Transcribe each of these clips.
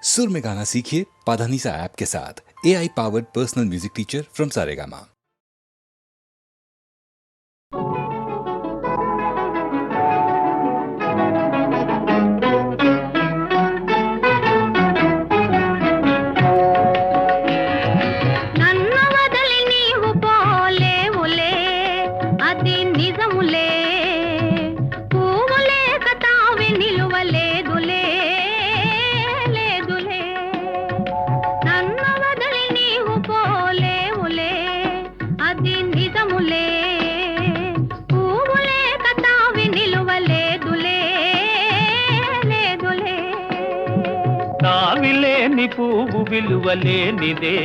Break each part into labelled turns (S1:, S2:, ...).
S1: सुर में गाना सीखिए पाधानीसा ऐप के साथ। AI powered personal music teacher from Saregama.
S2: తావిలేని పువ్వు విలువలేనిదే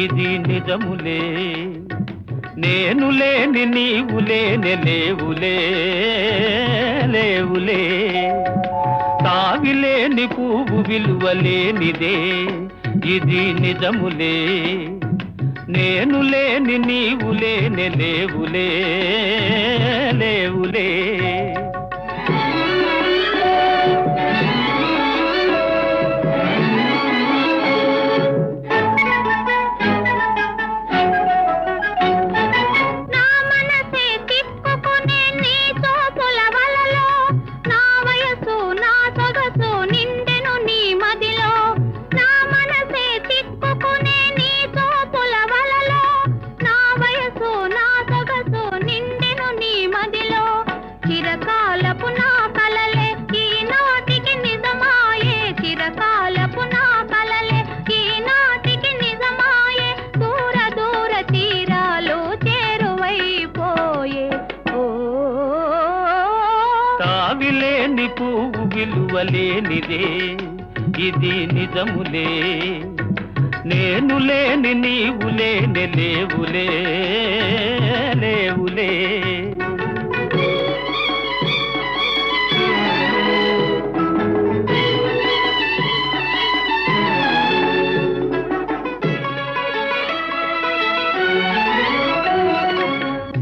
S2: ఇది నిజములే, నేను లేని నీవు లేని లేవులే లేవులే. తావిలేని పువ్వు విలువలేనిదే ఇది నిజములే, నేను లేని నీవు లేని లేవులే లేవులే. తావిలేని పువ్వు విలువలేనిదే ఇది నిజములే, నేను లేని నీవు లేని లేవులే లేవులే.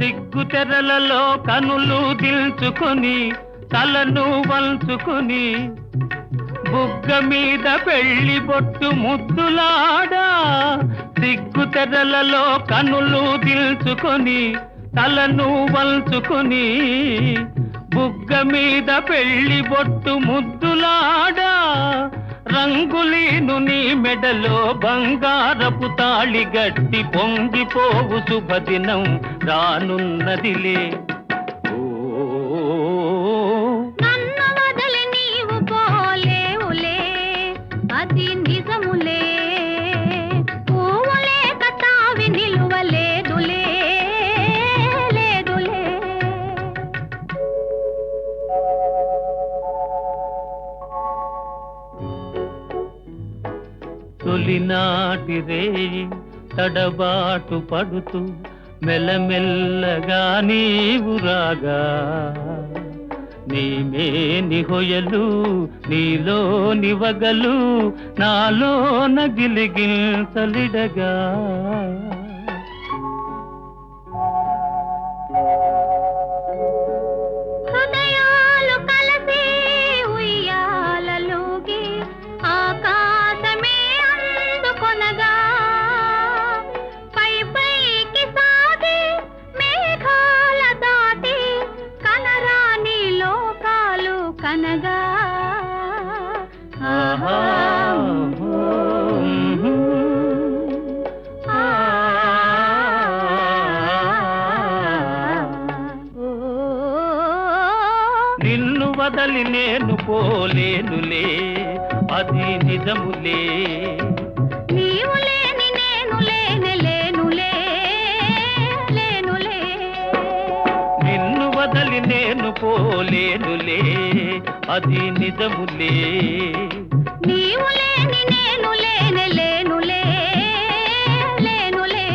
S2: సిగ్గు తెరలలో కనులు దిల్చుకొని తలను వంచుకొని బుగ్గ మీద పెళ్లి బొట్టు ముద్దులాడా. సిగ్గు తెరలలో కనులు దిల్చుకొని తలను వంచుకొని బుగ్గ మీద పెళ్లి బొట్టు ముద్దులాడా. రంగులీను నీ మెడలో బంగారపు తాళి గట్టి పొంగిపోవు శుభదినం రానున్నదిలే. తొలినాటి రేయి తడబాటు పడుతూ మెల్లమెల్లగా నీవు రాగా, నీమేని హొయలు నీలోని వగలు నాలోన గిలిగించలిడగా. నిన్ను వదలి నేను పోలేనులే అది నిజములే,
S3: నీవు లేని నేను లేని లేనులే లేనులే.
S2: నిన్ను వదలి నేను పోలేనులే అది నిజములే,
S3: నీవు లేని నేను లేని లేనులే లేనులే.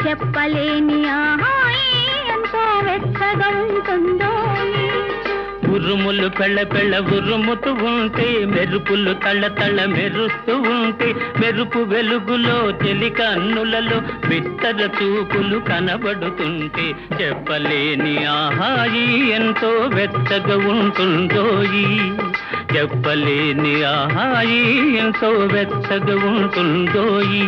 S3: చెప్పలేని ఆహాయి ఎంతో వెచ్చగా ఉంటుందో.
S2: ఉరుములు పెళ్ళ పెళ్ళ ఉరుముతూ ఉంటే, మెరుపులు తళ్ళ తళ్ళ మెరుస్తూ ఉంటే, మెరుపు వెలుగులో చెలి కన్నులలో బిత్తర చూపులు కనబడుతుంటే, చెప్పలేని ఆహాయి ఎంతో వెచ్చగా ఉంటుందోయి. చెప్పలేని ఆహాయి ఎంతో వెచ్చగా ఉంటుందోయి.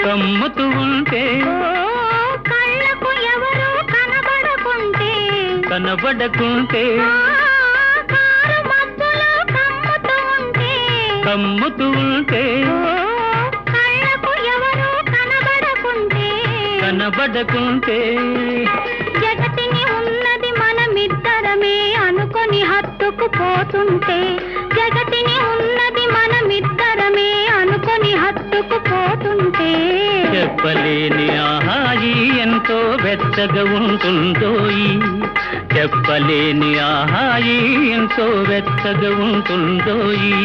S2: కమ్ముతూ ఉంటే
S3: కళ్ళకు ఎవరు కనబడకుంటే,
S2: కనబడకుంటే
S3: కారు మబ్బులో
S2: కమ్ముతూ ఉంటే
S3: కళ్ళకు ఎవరు కనబడకుంటే,
S2: కనబడకుంటే
S3: జగతిని ఉన్నది మనమిద్దరమే అనుకొని హత్తుకుపోతుంటే, జగతిని ఉన్నది మనమిద్దరమే అనుకొని హత్తుకుపోతుంటే,
S2: చెప్పలేని ఆహాయి ఎంతో వెచ్చగా ఉంటుందోయి. చెప్పలేని ఆహాయి ఎంతో వెచ్చగా ఉంటుందోయి.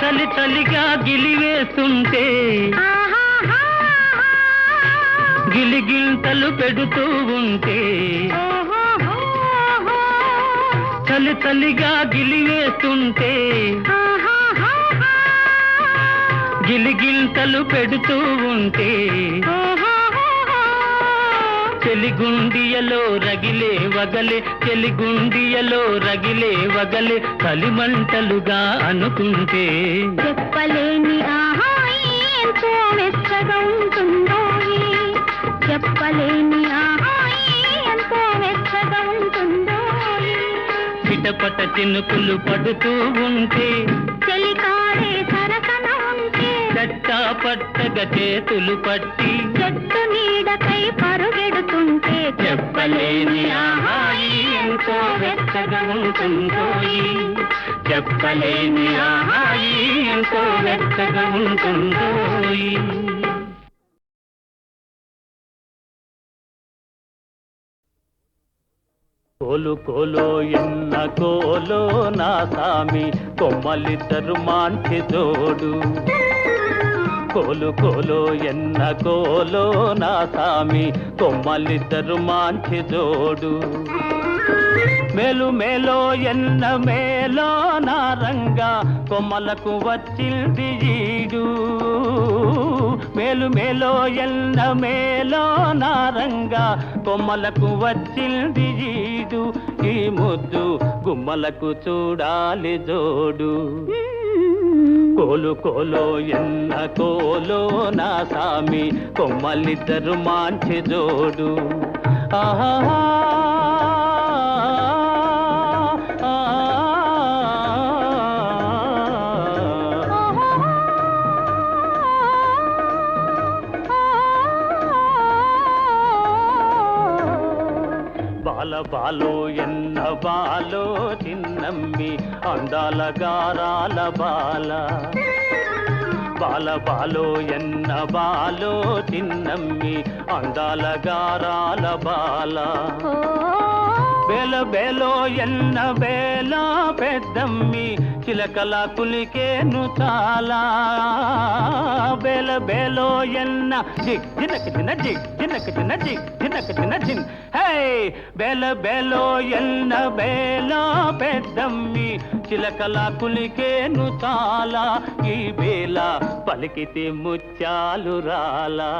S2: చలి చలిగా గిలివేస్తుంటే, గిలిగింతలు పెడుతూ ఉంటే, చలి చలిగా గిలివేస్తుంటే, గిలిగింతలు పెడుతూ ఉంటే, చెలిగుండియలో రగిలే వగలే, చెలిగుండియలో రగిలే వగలే, కలిమంటలుగా అనుకుంటే,
S3: చెప్పలేని ఆహాయి ఎంతో వెచ్చగా ఉంటుందో. చెప్పలేని ఆహాయి ఎంతో వెచ్చగా ఉంటుందో.
S2: చిటపట చినుకులు పడుతూ ఉంటే,
S3: చెలికాడే సరసన ఉంటే,
S2: చట్టా పట్టగా చేతులు పట్టి,
S3: చెట్టు నీడకై పరుగెడుతుంటే,
S2: చెప్పలేని ఆహాయి ఎంతో వెచ్చగా ఉంటుందోయి. చెప్పలేని ఆహాయి ఎంతో వెచ్చగా ఉంటుందోయి. కోలు కోలో ఎన్న కోలో నా సామి, కొమ్మలిద్దరు మాంచి జోడు. కోలు కోలో ఎన్న కోలో నా సామి, కొమ్మలిద్దరు మాంచి జోడు. మేలు మేలో ఎన్న మేలో నా రంగా, కొమ్మలకు వచ్చింది ఈడు. మేలు మేలో ఎన్న మేలో నా రంగా, కొమ్మలకు వచ్చింది ఈడు. ఈ ముద్దు గుమ్మలకు చూడాలి జోడు. కోలు కోలో ఎన్న కోలో నా సామి, కొమ్మలిద్దరు మాంచి జోడు. ఆహా బాల బాలో ఎన్న బాలో చిన్నమ్మి, అందాల గారాల బాల. బాల బాలో ఎన్న బాలో చిన్నమ్మి, అందాల గారాల బాల. బేల బేలో ఎన్న బేల పెద్దమ్మి, చిలకల కులికేను చాలా. బేల బేలో ఎన్న జిగ్ జినక జిన జిగ్ జినక జిన జిగ్ జినక జిన జిన్. హే బేల బేలో ఎన్న బేల పెద్దమ్మి, చిలకల కులికేను చాలా. ఈ బేల పలికితే ముత్యాలు రాలా.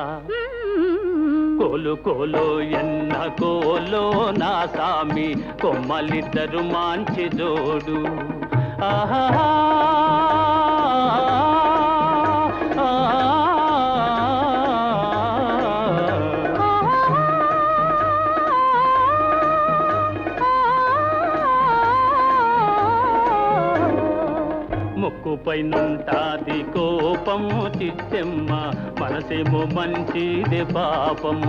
S2: కోలు కోలో ఎన్న కోలో నా సామి, కొమ్మలిద్దరు మాంచి జోడు. ఆహా ముక్కుపై నుంటాది కోపము చిట్టెమ్మ మనసేమో మంచిది పాపం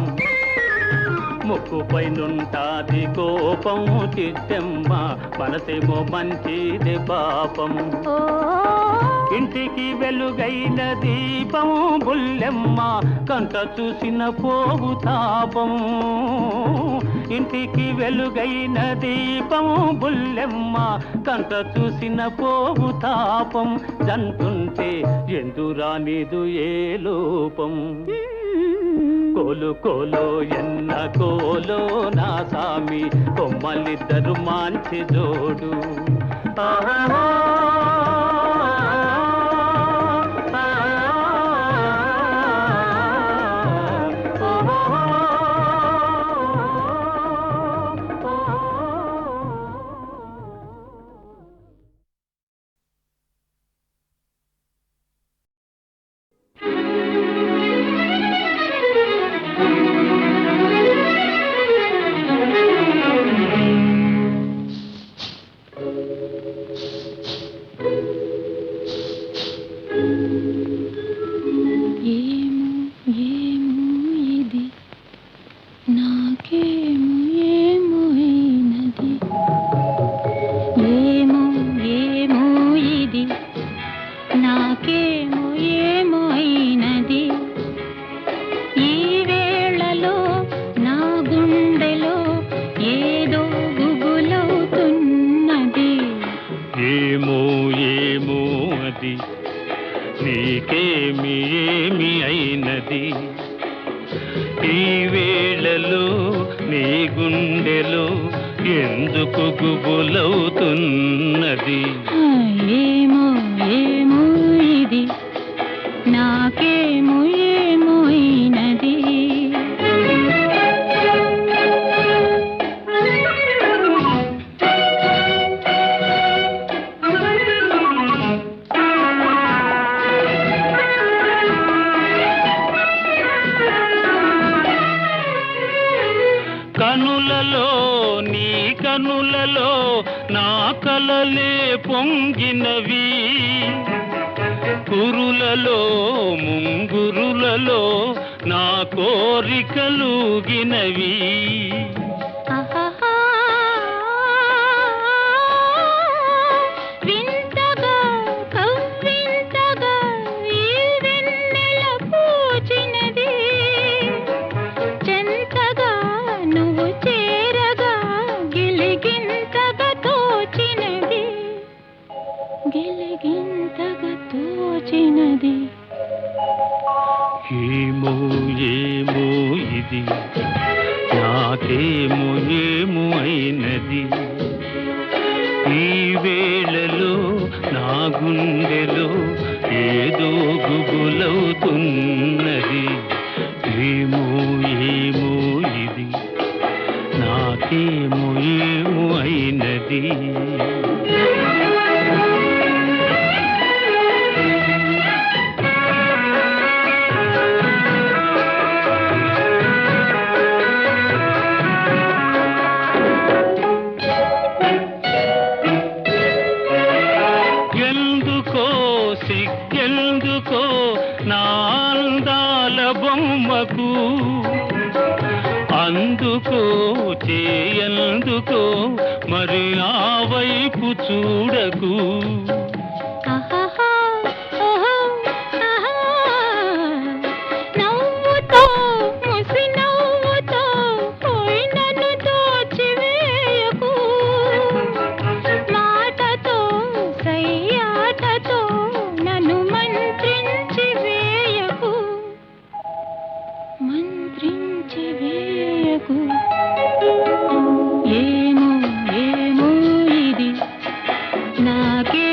S2: ముక్కుపై నుంటాది కోపము చిట్టెమ్మ మనసేమో మంచిది పాపం ఇంటికి వెలుగైన దీపం బుల్లెమ్మ కంట చూసిన పోవు తాపం ఇంటికి వెలుగైన దీపం బుల్లెమ్మ కంట చూసిన పోవు తాపం జంటుంటే ఎందురానిదు ఏ లోపం కోలు కోలో ఎన్న కోలో నా సామి కొమ్మలిద్దరు మంచి జోడు
S3: ఏమో ఏమో ఇది నాకే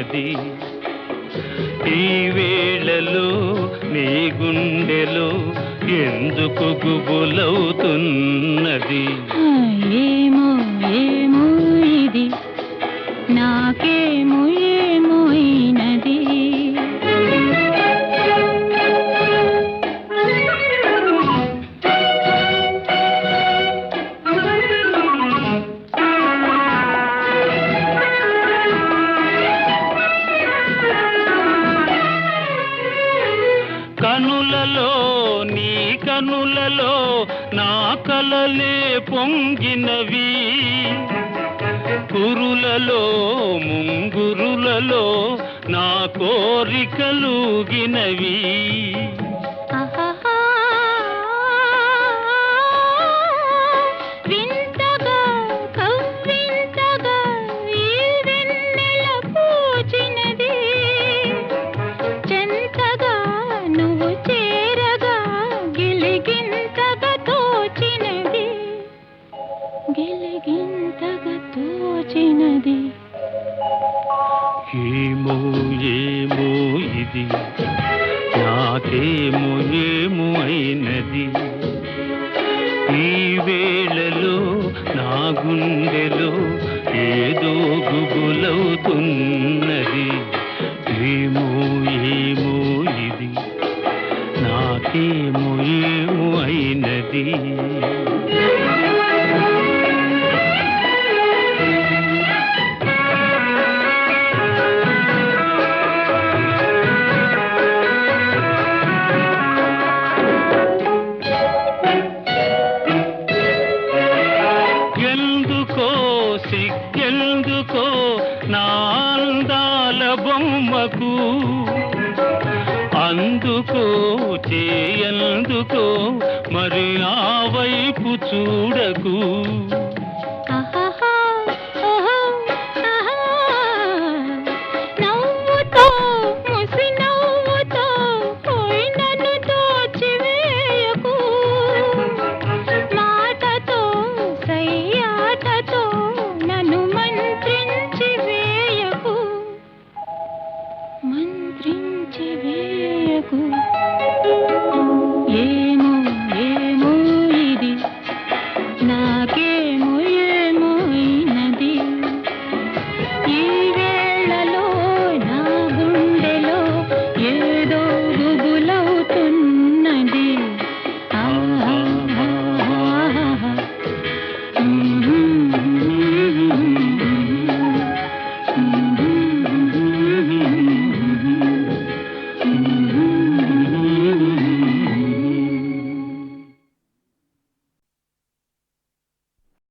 S2: అయినది ఈ వేళలో నీ గుండెలో ఎందుకు గుబులవుతున్నది
S3: ఏమో ఏమో ఇది నాకేమో ఏమో అయినది
S2: కనులలో నీ కనులలో నా కలలే పొంగినవి కురులలో ముంగురులలో నా కోరికలుగినవి
S3: ఆహాహా, వింతగా కవ్వింతగా ఈ వెన్నెల పూచినది చెంతగా నువ్వు చేరగా గిలిగింతగా తోచినది గిలిగింతగా తోచినది
S2: ఏమో ఏమో ఇది నాకేమో ఏమో అయినది ఈ వేళలో నా గుండెలో ఏదో గుబులవుతున్నది ఏమో ఏమో ఇది నాకేమో ఏమో అయినది ఎందుకో సిగ్గెందుకో నా అందాల బొమ్మకు అందుకో చేయందుకో మరి ఆ వైపు చూడకు